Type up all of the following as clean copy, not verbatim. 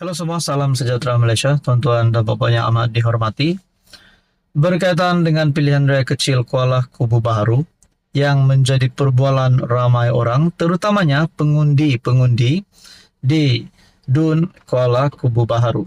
Halo semua, salam sejahtera Malaysia, tuan-tuan dan puan yang amat dihormati. Berkaitan dengan pilihan raya kecil Kuala Kubu Baharu yang menjadi perbualan ramai orang, terutamanya pengundi-pengundi di DUN Kuala Kubu Baharu.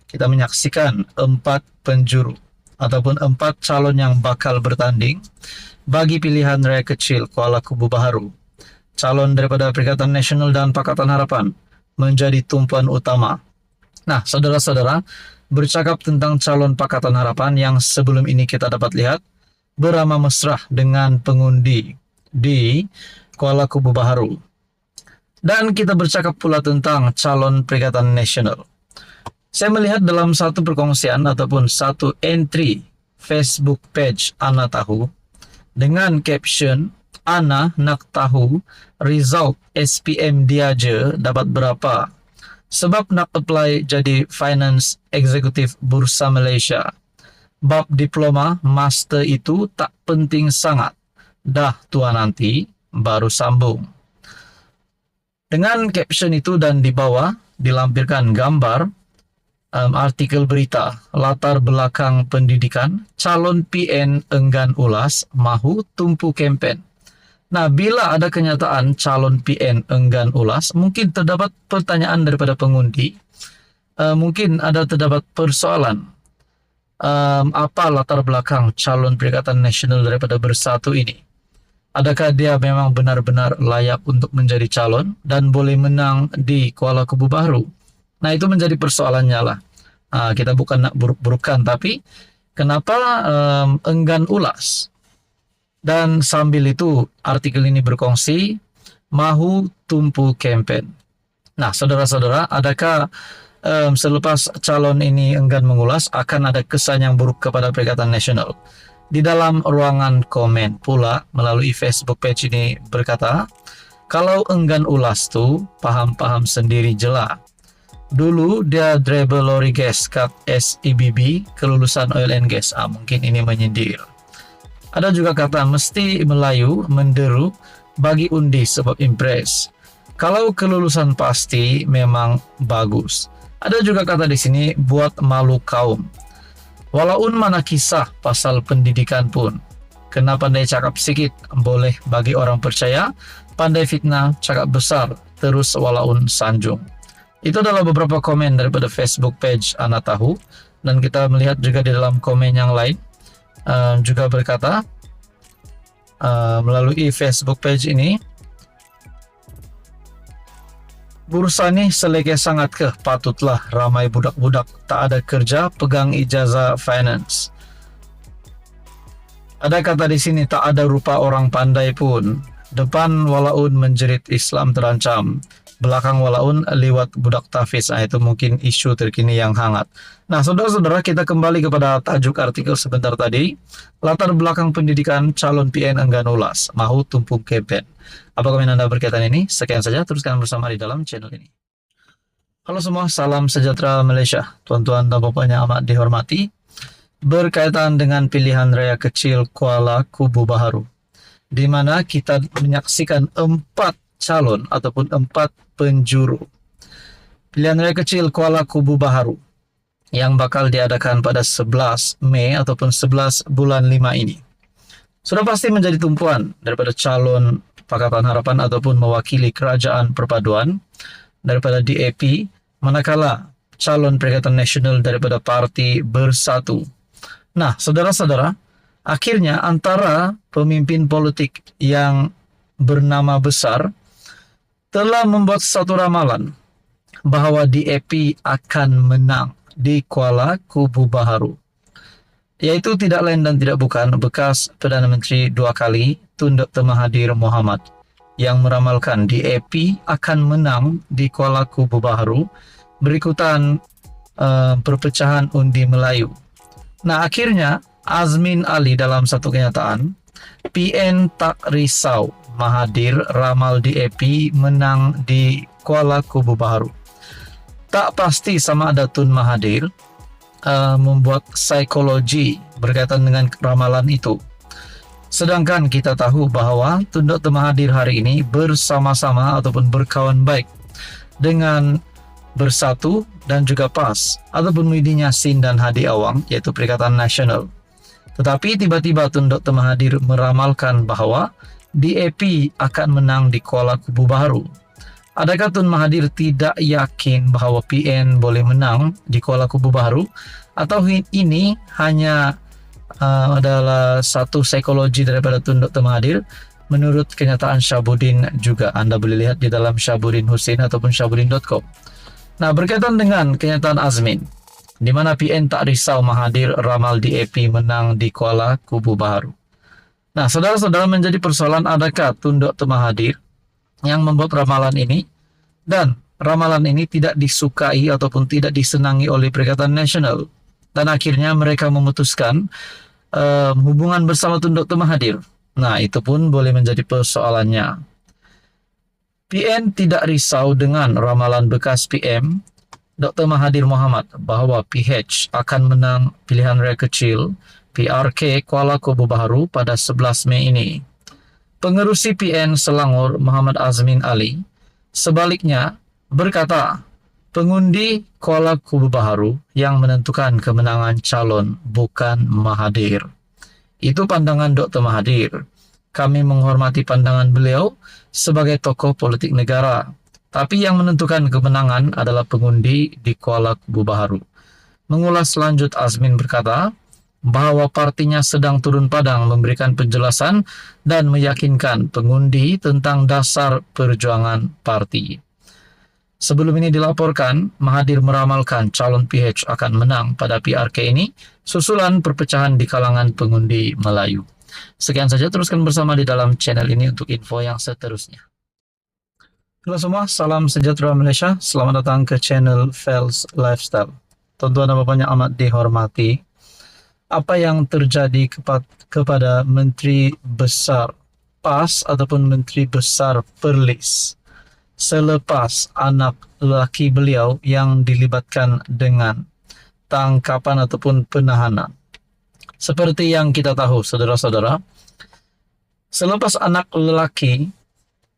Kita menyaksikan 4 penjuru ataupun 4 calon yang bakal bertanding bagi pilihan raya kecil Kuala Kubu Baharu. Calon daripada Perikatan Nasional dan Pakatan Harapan menjadi tumpuan utama. Nah, saudara-saudara, bercakap tentang calon Pakatan Harapan yang sebelum ini kita dapat lihat beramah mesra dengan pengundi di Kuala Kubu Baharu. Dan kita bercakap pula tentang calon Perikatan Nasional. Saya melihat dalam satu perkongsian ataupun satu entry Facebook page Ana Tahu dengan caption Ana nak tahu result SPM dia je dapat berapa sebab nak apply jadi Finance Executive Bursa Malaysia. Bab diploma master itu tak penting sangat. Dah tua nanti baru sambung. Dengan caption itu dan di bawah dilampirkan gambar artikel berita latar belakang pendidikan calon PN enggan ulas mahu tumpu kempen. Nah, bila ada kenyataan calon PN enggan ulas, mungkin terdapat pertanyaan daripada pengundi, mungkin ada terdapat persoalan, apa latar belakang calon Perikatan Nasional daripada Bersatu ini? Adakah dia memang benar-benar layak untuk menjadi calon dan boleh menang di Kuala Kubu Baharu? Nah, itu menjadi persoalannya lah. Kita bukan nak buruk-burukan, tapi kenapa enggan ulas? Dan sambil itu artikel ini berkongsi mahu tumpu kempen. Nah, saudara-saudara, adakah selepas calon ini enggan mengulas akan ada kesan yang buruk kepada Perikatan Nasional? Di dalam ruangan komen pula melalui Facebook page ini berkata, kalau enggan ulas tu paham-paham sendiri jela. Dulu dia driver lori gas kat SEBB kelulusan oil and gas. Mungkin ini menyindir. Ada juga kata mesti Melayu menderu bagi undi sebab impress. Kalau kelulusan pasti memang bagus. Ada juga kata di sini buat malu kaum. Walaupun mana kisah pasal pendidikan pun. Kena pandai cakap sikit boleh bagi orang percaya. Pandai fitnah cakap besar terus walaupun sanjung. Itu adalah beberapa komen daripada Facebook page Ana Tahu. Dan kita melihat juga di dalam komen yang lain. Juga berkata melalui Facebook page ini, bursa ni selege sangat ke, patutlah ramai budak-budak tak ada kerja pegang ijazah finance. Ada kata di sini tak ada rupa orang pandai pun, depan walaun menjerit Islam terancam, belakang walaun liwat budak tafiz. Itu mungkin isu terkini yang hangat. Nah, saudara-saudara, kita kembali kepada tajuk artikel sebentar tadi. Latar belakang pendidikan calon PN enggan ulas, mahu tumpuk kempen. Apa komen Anda berkaitan ini? Sekian saja, teruskan bersama di dalam channel ini. Halo semua, salam sejahtera Malaysia, tuan-tuan dan puan yang amat dihormati. Berkaitan dengan pilihan raya kecil Kuala Kubu Baharu, di mana kita menyaksikan 4 calon ataupun 4 penjuru. Pilihan raya kecil Kuala Kubu Baharu yang bakal diadakan pada 11 Mei ataupun 11 bulan 5 ini. Sudah pasti menjadi tumpuan daripada calon Pakatan Harapan ataupun mewakili kerajaan perpaduan daripada DAP, manakala calon Perikatan Nasional daripada Parti Bersatu. Nah, saudara-saudara, akhirnya antara pemimpin politik yang bernama besar telah membuat satu ramalan bahawa DAP akan menang di Kuala Kubu Baharu, yaitu tidak lain dan tidak bukan bekas Perdana Menteri 2 kali Tun Dr. Mahathir Mohamad yang meramalkan DAP akan menang di Kuala Kubu Baharu berikutan perpecahan undi Melayu. Nah, akhirnya Azmin Ali dalam satu kenyataan, PN tak risau, Mahathir ramal DAP menang di Kuala Kubu Baharu. Tak pasti sama ada Tun Mahathir membuat psikologi berkaitan dengan ramalan itu. Sedangkan kita tahu bahawa Tun Dr. Mahathir hari ini bersama-sama ataupun berkawan baik dengan Bersatu, dan juga PAS, ataupun Muhyiddin Yassin dan Hadi Awang, yaitu Perikatan Nasional. Tetapi tiba-tiba Tun Dr. Mahathir meramalkan bahwa DAP akan menang di Kuala Kubu Baharu. Adakah Tun Mahathir tidak yakin bahwa PN boleh menang di Kuala Kubu Baharu? Atau ini hanya adalah satu psikologi daripada Tun Dr. Mahathir? Menurut kenyataan Syahbudin juga, Anda boleh lihat di dalam Syahbudin Hussein ataupun syahbudin.com. Nah, berkaitan dengan kenyataan Azmin, di mana PN tak risau Mahathir ramal DAP menang di Kuala Kubu Baharu. Nah, saudara-saudara, menjadi persoalan adakah Tun Dr. Mahathir yang membuat ramalan ini, dan ramalan ini tidak disukai ataupun tidak disenangi oleh Perikatan Nasional, dan akhirnya mereka memutuskan hubungan bersama Tun Dr. Mahathir. Nah, itu pun boleh menjadi persoalannya. PN tidak risau dengan ramalan bekas PM Dr. Mahathir Mohamad bahwa PH akan menang pilihan raya kecil PRK Kuala Kubu Baharu pada 11 Mei ini. Pengerusi PN Selangor Muhammad Azmin Ali sebaliknya berkata, pengundi Kuala Kubu Baharu yang menentukan kemenangan calon, bukan Mahathir. Itu pandangan Dr. Mahathir. Kami menghormati pandangan beliau sebagai tokoh politik negara. Tapi yang menentukan kemenangan adalah pengundi di Kuala Kubu Baharu. Mengulas lanjut, Azmin berkata bahwa partinya sedang turun padang memberikan penjelasan dan meyakinkan pengundi tentang dasar perjuangan parti. Sebelum ini dilaporkan, Mahathir meramalkan calon PH akan menang pada PRK ini, susulan perpecahan di kalangan pengundi Melayu. Sekian saja, teruskan bersama di dalam channel ini untuk info yang seterusnya. Halo semua, salam sejahtera Malaysia. Selamat datang ke channel Fels Lifestyle. Tuan-tuan dan puan yang amat dihormati, apa yang terjadi kepada Menteri Besar PAS ataupun Menteri Besar Perlis selepas anak lelaki beliau yang dilibatkan dengan tangkapan ataupun penahanan? Seperti yang kita tahu, saudara-saudara, selepas anak lelaki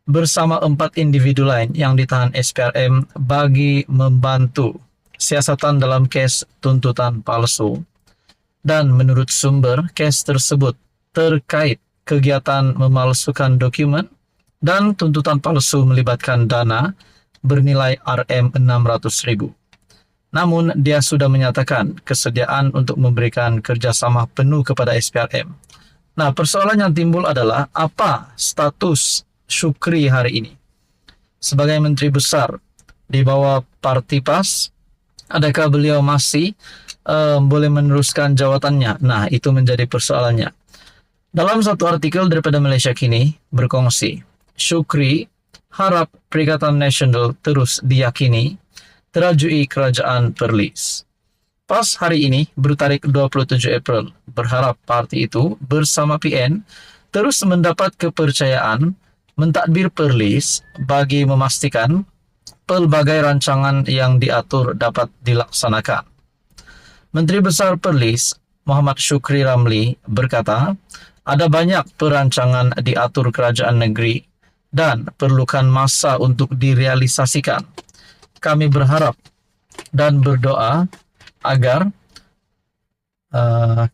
bersama 4 individu lain yang ditahan SPRM bagi membantu siasatan dalam kes tuntutan palsu. Dan menurut sumber, kes tersebut terkait kegiatan memalsukan dokumen dan tuntutan palsu melibatkan dana bernilai Rm600.000. Namun, dia sudah menyatakan kesediaan untuk memberikan kerjasama penuh kepada SPRM. Nah, persoalan yang timbul adalah apa status Syukri hari ini sebagai Menteri Besar di bawah Parti PAS? Adakah beliau masih boleh meneruskan jawatannya? Nah, itu menjadi persoalannya. Dalam satu artikel daripada Malaysia Kini berkongsi, Syukri harap Perikatan Nasional terus diyakini terajui kerajaan Perlis. PAS hari ini bertarik 27 April berharap parti itu bersama PN terus mendapat kepercayaan mentadbir Perlis bagi memastikan pelbagai rancangan yang diatur dapat dilaksanakan. Menteri Besar Perlis, Muhammad Syukri Ramli, berkata, ada banyak perancangan diatur kerajaan negeri dan perlukan masa untuk direalisasikan. Kami berharap dan berdoa agar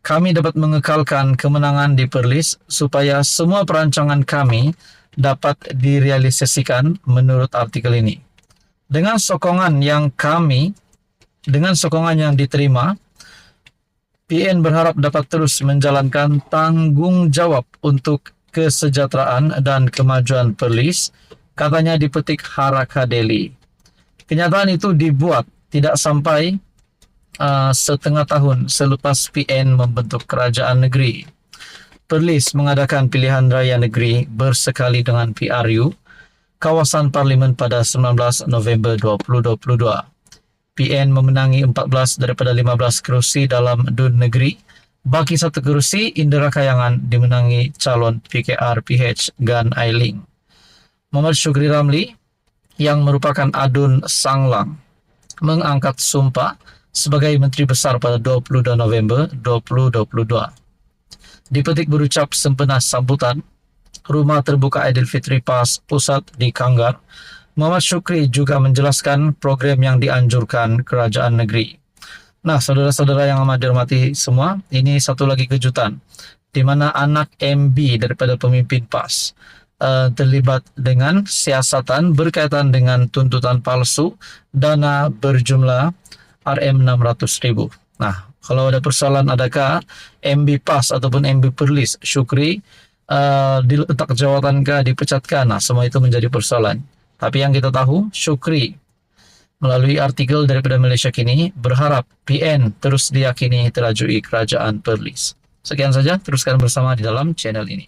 kami dapat mengekalkan kemenangan di Perlis supaya semua perancangan kami dapat direalisasikan menurut artikel ini. Dengan sokongan yang diterima, PN berharap dapat terus menjalankan tanggung jawab untuk kesejahteraan dan kemajuan Perlis, katanya dipetik Haraka Daily. Kenyataan itu dibuat tidak sampai setengah tahun selepas PN membentuk kerajaan negeri. Perlis mengadakan pilihan raya negeri bersekali dengan PRU kawasan parlimen pada 19 November 2022. PN memenangi 14 daripada 15 kerusi dalam DUN negeri. Baki 1 kerusi, Indra Kayangan dimenangi calon PKR PH Gan Ailing. Muhammad Syukri Ramli yang merupakan Adun Sanglang mengangkat sumpah sebagai Menteri Besar pada 22 November 2022. Dipetik berucap sempena sambutan Rumah Terbuka Aidilfitri PAS Pusat di Kanggar Muhammad Syukri juga menjelaskan program yang dianjurkan kerajaan negeri. Nah, saudara-saudara yang amat dihormati semua, ini satu lagi kejutan, di mana anak MB daripada pemimpin PAS terlibat dengan siasatan berkaitan dengan tuntutan palsu dana berjumlah Rm600.000. Nah, kalau ada persoalan adakah MB PAS ataupun MB Perlis Syukri diletak jawatankah, dipecatkah? Nah, semua itu menjadi persoalan. Tapi yang kita tahu, Syukri melalui artikel daripada Malaysia Kini berharap PN terus diyakini terajui kerajaan Perlis. Sekian saja, teruskan bersama di dalam channel ini.